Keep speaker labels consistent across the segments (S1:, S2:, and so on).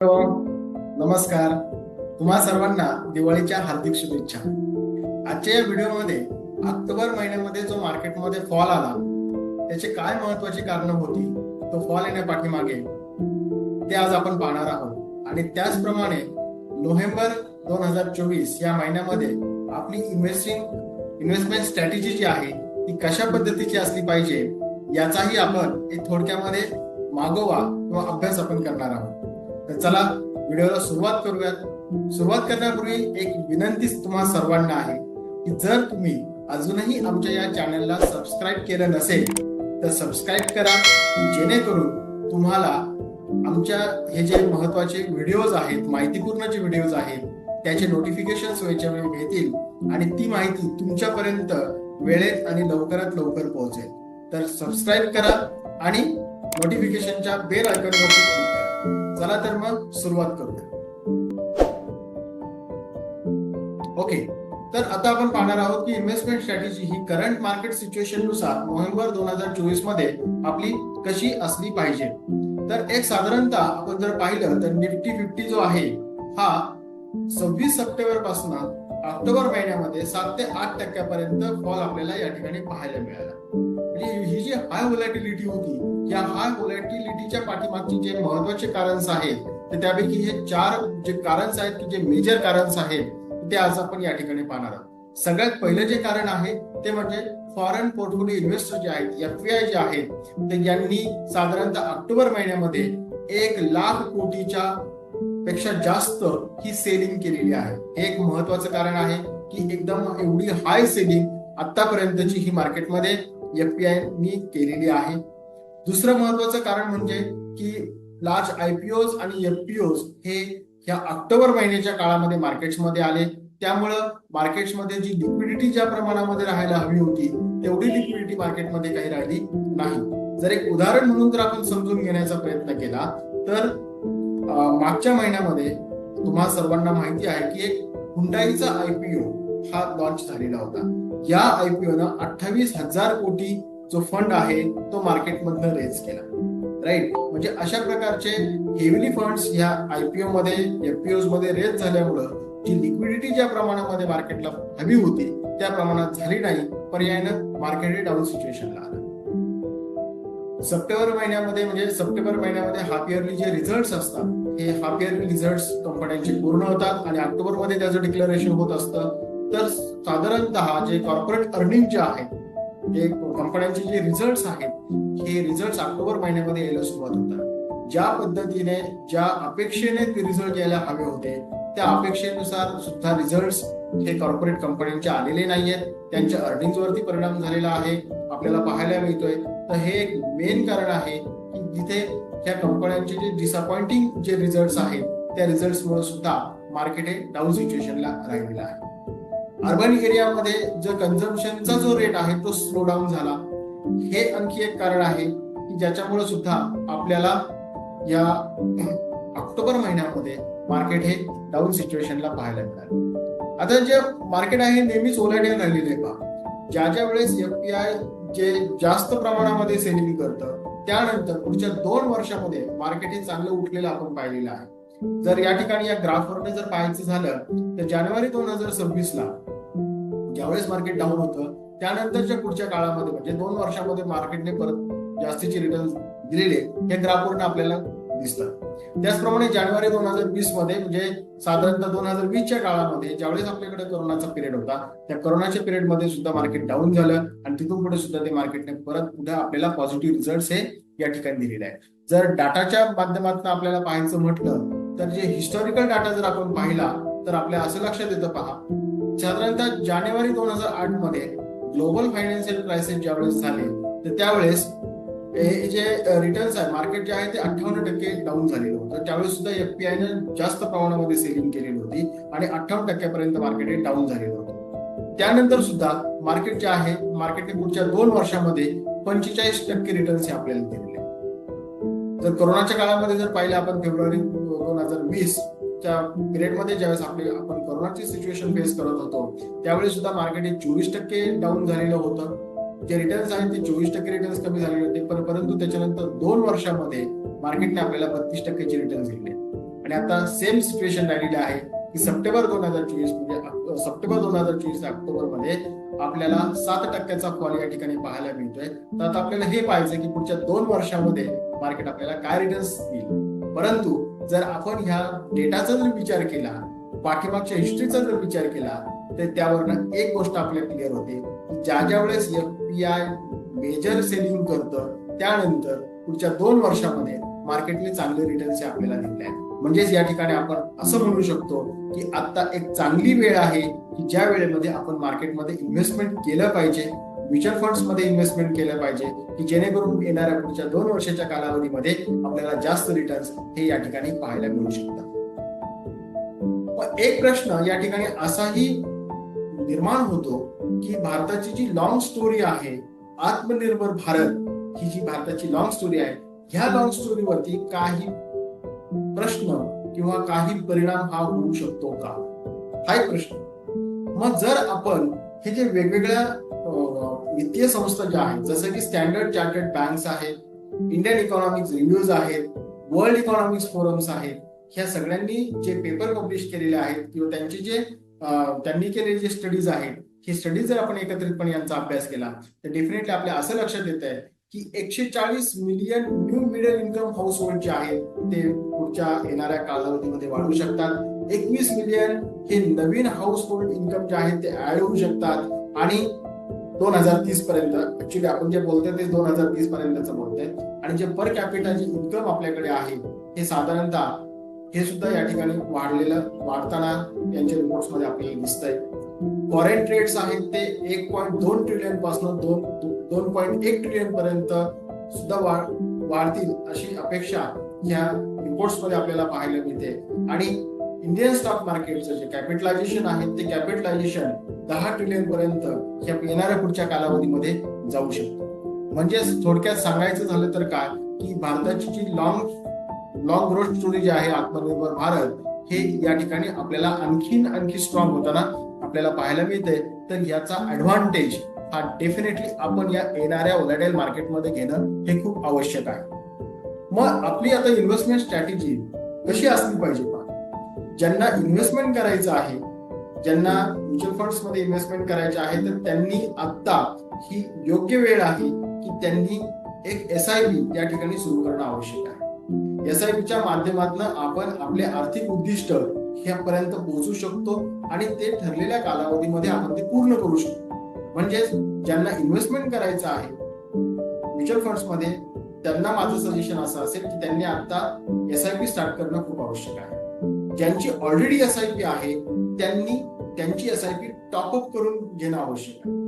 S1: Hello, नमस्कार. तुम्हा सर्वांना दिवाळीच्या हार्दिक शुभेच्छा. आजच्या या व्हिडिओमध्ये ऑक्टोबर महिन्यामध्ये जो मार्केटमध्ये फॉल आला त्याचे काय महत्वाची कारणं होती, तो फॉल येण्यापाठीमागे ते आज आपण पाहणार आहोत. आणि त्याचप्रमाणे नोव्हेंबर 2024 या महिन्यामध्ये आपली इन्व्हेस्टमेंट स्ट्रॅटेजी जी आहे ती कशा पद्धतीची असली पाहिजे याचाही आपण एक थोडक्यामध्ये मागोवा किंवा अभ्यास आपण करणार आहोत. तर चला व्हिडिओला सुरुवात करूयात. सुरुवात करण्यापूर्वी एक विनंती तुम्हा सर्वांना आहे की जर तुम्ही अजूनही आमच्या या चॅनलला सबस्क्राईब केलं नसेल तर सबस्क्राईब करा, जेणेकरून तुम्हाला आमच्या हे जे महत्वाचे व्हिडिओज आहेत, माहितीपूर्ण जे व्हिडिओज आहेत त्याचे नोटिफिकेशन वेळच्या वेळी मिळतील आणि ती माहिती तुमच्यापर्यंत वेळेत आणि लवकरात लवकर पोहोचेल. तर सबस्क्राईब करा आणि नोटिफिकेशनच्या बेल आयकॉनवरती क्लिक करा. चला तर मग सुरुवात करूया. ओके, तर आता आपण पाहणार आहोत की इन्व्हेस्टमेंट स्ट्रॅटेजी ही करंट मार्केट सिच्युएशन नुसार नोव्हेंबर 2024 मध्ये आपली कशी असली पाहिजे. तर एक साधारणतः आपण जर पाहिलं तर निफ्टी 50 जो आहे हा 26 सप्टेंबर पासून ऑक्टोबर महिन्यामध्ये 7 ते 8% फॉल आपल्याला या ठिकाणी पाहायला मिळाला. म्हणजे ही जी हाय व्होलॅटिलिटी होती, या हाय व्होलॅटिलिटीच्या पाठीमागचे जे महत्वाचे कारण आहेत तर त्यापैकी हे 4 जे कारण आहेत की जे मेजर कारण आहेत ते आज आपण या ठिकाणी पाहणार आहोत. सगळ्यात पहिलं जे कारण आहे ते म्हणजे फॉरेन पोर्टफोलिओ इन्व्हेस्टर जे आहेत, एफपीआय जे आहेत, तर यांनी साधारणतः ऑक्टोबर महिन्यामध्ये 1,00,000 कोटीच्या पेक्षा जास्त ही सेलिंग केलेली आहे. हे एक महत्वाचं कारण आहे की एकदम एवढी हाय सेलिंग आतापर्यंतची ही मार्केटमध्ये एफपीआयनी केलेली आहे. दुसरं महत्वाचं कारण म्हणजे की लार्ज आयपीओज आणि एफपीओज हे ह्या ऑक्टोबर महिन्याच्या काळामध्ये मार्केट्समध्ये आले. त्यामुळं मार्केट्समध्ये जी लिक्विडिटी ज्या प्रमाणामध्ये राहायला हवी होती तेवढी लिक्विडिटी मार्केटमध्ये काही राहिली नाही. जर एक उदाहरण म्हणून जर आपण समजून घेण्याचा प्रयत्न केला तर मागच्या महिन्यामध्ये तुम्हा सर्वांना माहिती आहे की एक हुंडाईचा आयपीओ हा लॉन्च झालेला होता. या आयपीओ न 28,000 कोटी जो फंड आहे तो मार्केटमधनं रेज केला. राईट, म्हणजे अशा प्रकारचे हेविली फंड्स ह्या आयपीओ मध्ये, एफपीओ मध्ये रेज झाल्यामुळं जी लिक्विडिटी ज्या प्रमाणामध्ये मार्केटला हवी होती त्या प्रमाणात झाली नाही. पर्यायानं मार्केट हे डाऊन सिच्युएशनला आलं. सप्टेंबर महिन्यामध्ये हाफ इयरली जे रिझल्ट असतात हे हाफ इयरली रिझल्ट कंपन्यांचे पूर्ण होतात आणि ऑक्टोबर मध्ये त्याचं डिक्लेरेशन होत असतं. तर साधारणतः जे कॉर्पोरेट अर्निंग जे आहेत, जे कंपन्यांचे जे रिझल्ट आहेत हे रिझल्ट ऑक्टोबर महिन्यामध्ये यायला सुरुवात होतात. ज्या पद्धतीने, ज्या अपेक्षेने ते रिझल्ट यायला हवे होते त्या अपेक्षेनुसार सुद्धा रिझल्ट हे कॉर्पोरेट कंपन्यांचे आलेले नाहीयेत. त्यांच्या अर्निंग वरती परिणाम झालेला आहे आपल्याला पाहायला मिळतोय. तर हे एक मेन कारण आहे की जिथे ह्या कंपन्यांचे जे डिसअपॉइंटिंग जे रिझल्ट आहेत त्या रिझल्टमुळे सुद्धा मार्केट हे डाऊन सिच्युएशनला राहिलेलं आहे. अर्बन एरियामध्ये जो कन्झम्पशनचा जो रेट आहे तो स्लो डाऊन झाला. हे आणखी एक कारण आहे की ज्याच्यामुळे सुद्धा आपल्याला या ऑक्टोबर महिन्यामध्ये मार्केट हे डाऊन सिच्युएशनला पाहायला मिळालं. आता जे मार्केट आहे नेहमीच व्होलॅटाईल राहिलेलं आहे. पहा, ज्या वेळेस एफपीआय जे जास्त प्रमाणामध्ये सेलिंग करतं त्यानंतर पुढच्या 2 वर्षामध्ये मार्केट हे चांगलं उठलेलं आपण पाहिलेलं आहे. जर या ठिकाणी या ग्राफवरने जर पाहायचं झालं तर जानेवारी 2026 ला ज्यावेळेस मार्केट डाऊन होतं त्यानंतरच्या पुढच्या काळामध्ये म्हणजे 2 वर्षामध्ये मार्केटने परत जास्तीचे रिटर्न दिलेले हे ग्राफवरनं आपल्याला दिसतात. त्याचप्रमाणे जानेवारी 2020 मध्ये म्हणजे साधारणतः 2020 च्या काळामध्ये ज्यावेळेस आपल्याकडे कोरोनाचा पिरियड होता त्या कोरोनाच्या पिरियड मध्ये सुद्धा मार्केट डाऊन झालं आणि तिथून पुढे सुद्धा ते मार्केटने परत पुढे आपल्याला पॉझिटिव्ह रिझल्ट हे या ठिकाणी दिलेले आहे. जर डाटाच्या माध्यमातून आपल्याला पाहायचं म्हटलं तर जे हिस्टॉरिकल डाटा जर आपण पाहिला तर आपल्या असं लक्षात येतं. पहा, साधारणतः जानेवारी 2008 मध्ये ग्लोबल फायनान्शियल क्रायसिस ज्यावेळेस झाले तर त्यावेळेस हे जे रिटर्न्स आहे मार्केट जे आहे ते 58% डाऊन झालेलं होतं. त्यावेळेस सुद्धा एफपीआयनं जास्त प्रमाणामध्ये सेलिंग केलेली होती आणि 58% मार्केट हे डाऊन झालेलं होतं. त्यानंतर सुद्धा मार्केट जे आहे मार्केटने पुढच्या 2 वर्षामध्ये 45% रिटर्न्स हे आपल्याला दिलेले. जर कोरोनाच्या काळामध्ये जर पाहिलं आपण फेब्रुवारी 2020 च्या पिरियड मध्ये ज्यावेळेस आपण कोरोनाची सिच्युएशन फेस करत होतो त्यावेळेस सुद्धा मार्केट हे 24% डाऊन झालेलं होतं. जे रिटर्न्स आहेत ते 24% रिटर्न्स कमी झालेले होते. परंतु त्याच्यानंतर 2 वर्षामध्ये मार्केटने आपल्याला 32% रिटर्न्स दिले. आणि आता सेम सिच्युएशन राहिलेली आहे की सप्टेंबर 2024 म्हणजे सप्टेंबर 2024 ऑक्टोबर मध्ये आपल्याला 7% फॉल या ठिकाणी पाहायला मिळतोय. तर आता आपल्याला हे पाहिजे की पुढच्या 2 वर्षामध्ये मार्केट आपल्याला काय रिटर्न्स देईल. परंतु जर आपण ह्या डेटाचा जर विचार केला, पाठीमागच्या हिस्ट्रीचा जर विचार केला, तर त्यावरनं एक गोष्ट आपल्याला क्लिअर होते की ज्या वेळेस एफपीआय मेजर सेलिंग करतं त्यानंतर पुढच्या 2 वर्षामध्ये मार्केटने चांगले रिटर्न्स आपल्याला दिले आहेत. म्हणजेच या ठिकाणी आपण असं म्हणू शकतो की आता एक चांगली वेळ आहे की ज्या वेळेमध्ये आपण मार्केटमध्ये इन्व्हेस्टमेंट केलं पाहिजे, म्युच्युअल फंड्स मध्ये इन्व्हेस्टमेंट केलं पाहिजे की जेणेकरून येणाऱ्या पुढच्या 2 वर्षाच्या कालावधीमध्ये आपल्याला जास्त रिटर्न्स हे या ठिकाणी पाहायला मिळू शकतात. एक प्रश्न या ठिकाणी असाही निर्माण होतो की भारताची जी लॉंग स्टोरी आहे, आत्मनिर्भर भारत ही जी भारताची लॉंग स्टोरी आहे, ह्या लॉंग स्टोरीवरती काही प्रश्न किंवा काही परिणाम हा होऊ शकतो का, हा एक प्रश्न. मग जर आपण हे जे वेगवेगळ्या वित्तीय संस्था ज्या आहेत, जसं की स्टँडर्ड चार्टर्ड बँक्स आहेत, इंडियन इकॉनॉमिक्स रिव्ह्यूज आहेत, वर्ल्ड इकॉनॉमिक्स फोरम्स आहेत, ह्या सगळ्यांनी जे पेपर पब्लिश केलेले आहेत किंवा त्यांनी केलेले जे स्टडीज आहेत, हे स्टडीज जर आपण एकत्रितपणे यांचा अभ्यास केला तर डेफिनेटली आपल्या असं लक्षात येत आहे की 140 million new middle income house hold जे आहेत ते पुढच्या येणाऱ्या कालावधीमध्ये वाढू शकतात. 21 मिलियन हे नवीन हाऊस होल्ड इन्कम जे आहेत ते ऍड होऊ शकतात आणि 2030 पर्यंत, ऍक्च्युली आपण जे बोलतोय ते 2030 पर्यंतच बोलतोय. आणि जे पर कॅपिटा जे इन्कम आपल्याकडे आहे हे साधारणतः हे सुद्धा या ठिकाणी वाढताना यांच्या रिपोर्ट्स मध्ये आपल्याला दिसतंय. फॉरेन ट्रेड्स आहेत ते 1.2 ट्रिलियन पासून 2.1 ट्रिलियन पर्यंत सुद्धा वाढतील अशी अपेक्षा या रिपोर्ट्स मध्ये आपल्याला पाहायला मिळते. आणि इंडियन स्टॉक मार्केटचं जे कॅपिटलायझेशन आहे ते कॅपिटलायझेशन 10 ट्रिलियन पर्यंत येणाऱ्या पुढच्या कालावधीमध्ये जाऊ शकतं. म्हणजेच थोडक्यात सांगायचं झालं तर काय की भारताची जी लॉंग ग्रोथ स्टोरी जी आहे आत्मनिर्भर भारत, हे या ठिकाणी आपल्याला आणखी स्ट्रॉंग होताना आपल्याला पाहायला मिळते. तर याचा ऍडव्हान्टेज हा डेफिनेटली आपण या येणाऱ्या व्होलॅटाईल मार्केटमध्ये घेणं हे खूप आवश्यक आहे. मग आपली आता इन्व्हेस्टमेंट स्ट्रॅटेजी कशी असली पाहिजे? ज्यांना इन्व्हेस्टमेंट करायचं आहे, ज्यांना म्युच्युअल फंड्स मध्ये इन्व्हेस्टमेंट करायचे आहे, तर त्यांनी आता ही योग्य वेळ आहे की त्यांनी एक SIP या ठिकाणी सुरू करणं आवश्यक आहे. SIP च्या माध्यमातून आपण आपले आर्थिक उद्दिष्ट ह्यापर्यंत पोहोचू शकतो आणि ते ठरलेल्या कालावधीमध्ये आपण ते पूर्ण करू शकतो. म्हणजेच ज्यांना इन्व्हेस्टमेंट करायचं आहे म्युच्युअल फंड्स मध्ये, त्यांना माझं सजेशन असं असेल की त्यांनी आता SIP स्टार्ट करणं खूप आवश्यक आहे. ज्यांची ऑलरेडी SIP आहे त्यांनी त्यांची SIP टॉपअप करून घेणं आवश्यक आहे.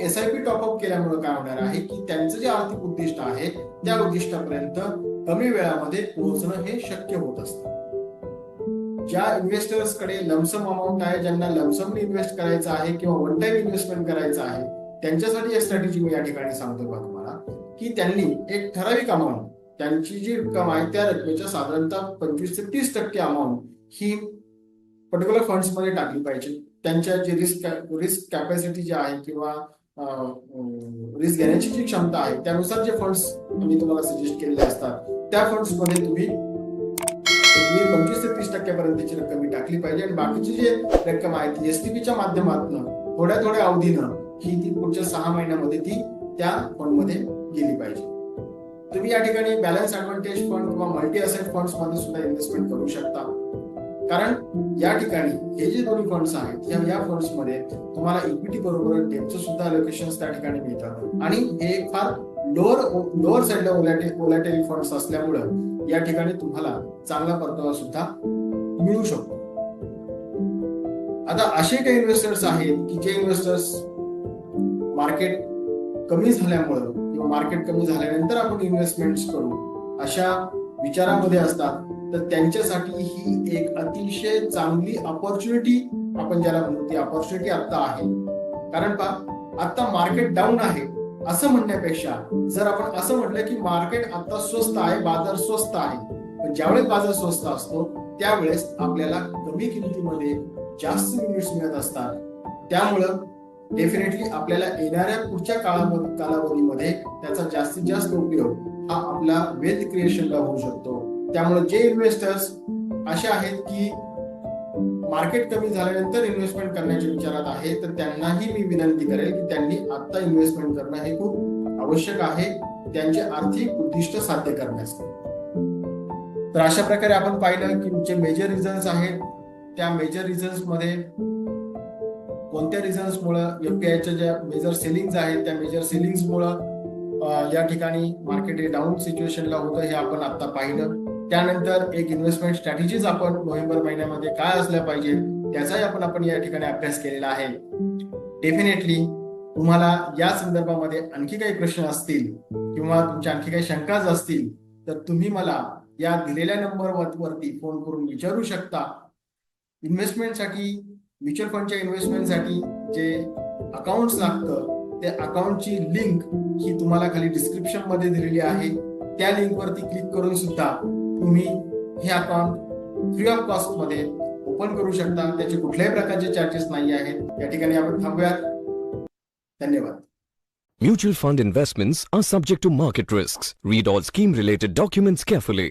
S1: SIP टॉपअप केल्यामुळे काय होणार आहे की त्यांचं जे आर्थिक उद्दिष्ट आहे त्या उद्दिष्टापर्यंत कमी वेळामध्ये पोहोचणं हे शक्य होत असतं. ज्या इन्व्हेस्टर्स कडे लमसम अमाऊंट आहे, ज्यांना लमसम इन्व्हेस्ट करायचं आहे किंवा वन टाइम इन्व्हेस्टमेंट करायचं आहे, त्यांच्यासाठी एक स्ट्रॅटेजी मी या ठिकाणी सांगतो बघा तुम्हाला की त्यांनी एक ठराविक अमाऊंट, त्यांची जी रक्कम आहे त्या रकमेच्या साधारणतः 25 ते 30% अमाऊंट ही पर्टिक्युलर फंड्स मध्ये टाकली पाहिजे. त्यांच्या जे रिस्क कॅपॅसिटी जी आहे किंवा रिस्क घेण्याची जी क्षमता आहे त्यानुसार जे फंड्स मी तुम्हाला सजेस्ट केलेले असतात त्या फंड्स मध्ये तुम्ही 25 ते 30% पर्यंतची रक्कम ही टाकली पाहिजे. आणि बाकीची जे रक्कम आहे ती STPच्या माध्यमातून थोड्या अवधीनं ही ती पुढच्या 6 महिन्यामध्ये ती त्या फंड मध्ये गेली पाहिजे. तुम्ही या ठिकाणी बॅलन्स ऍडव्हान्टेज फंड किंवा मल्टी असेट फंड्स मध्ये सुद्धा इन्व्हेस्टमेंट करू शकता. कारण या ठिकाणी हे जे दोन्ही फंड्स आहेत या फंड्स मध्ये तुम्हाला इक्विटी बरोबर डेटचं सुद्धा अलोकेशन त्या ठिकाणी मिळतात आणि हे फार लोअर साईडला व्होलॅटाईल फंड्स असल्यामुळं या ठिकाणी तुम्हाला चांगला परतावा सुद्धा मिळू शकतो. आता असे काही इन्व्हेस्टर्स आहेत की जे इन्व्हेस्टर्स मार्केट कमी झाल्यामुळं किंवा मार्केट कमी झाल्यानंतर आपण इन्व्हेस्टमेंट करू अशा विचारामध्ये असतात. तर त्यांच्यासाठी ही एक अतिशय चांगली अपॉर्च्युनिटी आपण ज्याला म्हणतो ती अपॉर्च्युनिटी आता आहे. कारण आता मार्केट डाऊन आहे असं म्हणण्यापेक्षा जर आपण असं म्हटलं की मार्केट आता स्वस्त आहे, बाजार स्वस्त आहे, पण ज्यावेळेस बाजार स्वस्त असतो त्यावेळेस आपल्याला कमी किमतीमध्ये जास्त युनिट्स मिळत असतात. त्यामुळं डेफिनेटली आपल्याला येणाऱ्या पुढच्या कालावधीमध्ये त्याचा जास्तीत जास्त उपयोग हा आपला वेल्थ क्रिएशनला होऊ शकतो. त्यामुळे जे इन्व्हेस्टर्स असे आहेत की मार्केट कमी झाल्यानंतर इन्व्हेस्टमेंट करण्याच्या विचारात आहे, तर त्यांनाही मी विनंती करेल की त्यांनी आता इन्व्हेस्टमेंट करणं हे खूप आवश्यक आहे त्यांचे आर्थिक उद्दिष्ट साध्य करण्यासाठी. तर अशा प्रकारे आपण पाहिलं की जे मेजर रिझन्स आहेत, त्या मेजर रिझन्स मध्ये कोणत्या रिझन्स मुळे एफपीआयच्या ज्या मेजर सेलिंग्स आहेत, त्या मेजर सेलिंग्स मुळे या ठिकाणी मार्केट हे डाऊन सिच्युएशनला होतं हे आपण आता पाहिलं. त्यानंतर एक इन्व्हेस्टमेंट स्ट्रॅटेजीज आपण नोव्हेंबर महिन्यामध्ये काय असल्या पाहिजे त्याचाही आपण या ठिकाणी अभ्यास केलेला आहे. डेफिनेटली तुम्हाला या संदर्भामध्ये आणखी काही प्रश्न असतील किंवा तुमच्या आणखी काही शंका असतील तर तुम्ही मला या दिलेल्या नंबरवरती फोन करून विचारू शकता. इन्व्हेस्टमेंटसाठी, म्युच्युअल फंडच्या इन्व्हेस्टमेंटसाठी जे अकाउंट्स लागतं त्या अकाउंटची लिंक ही तुम्हाला खाली डिस्क्रिप्शन मध्ये दिलेली आहे. त्या लिंकवरती क्लिक करून सुद्धा तुम्ही हे अकाउंट फ्री ऑफ कॉस्ट मध्ये ओपन करू शकता. त्याचे कुठल्याही प्रकारचे चार्जेस नाही आहेत. या ठिकाणी आपण थांबूयात. धन्यवाद.
S2: Mutual fund investments are subject to market risks. Read all scheme related documents carefully.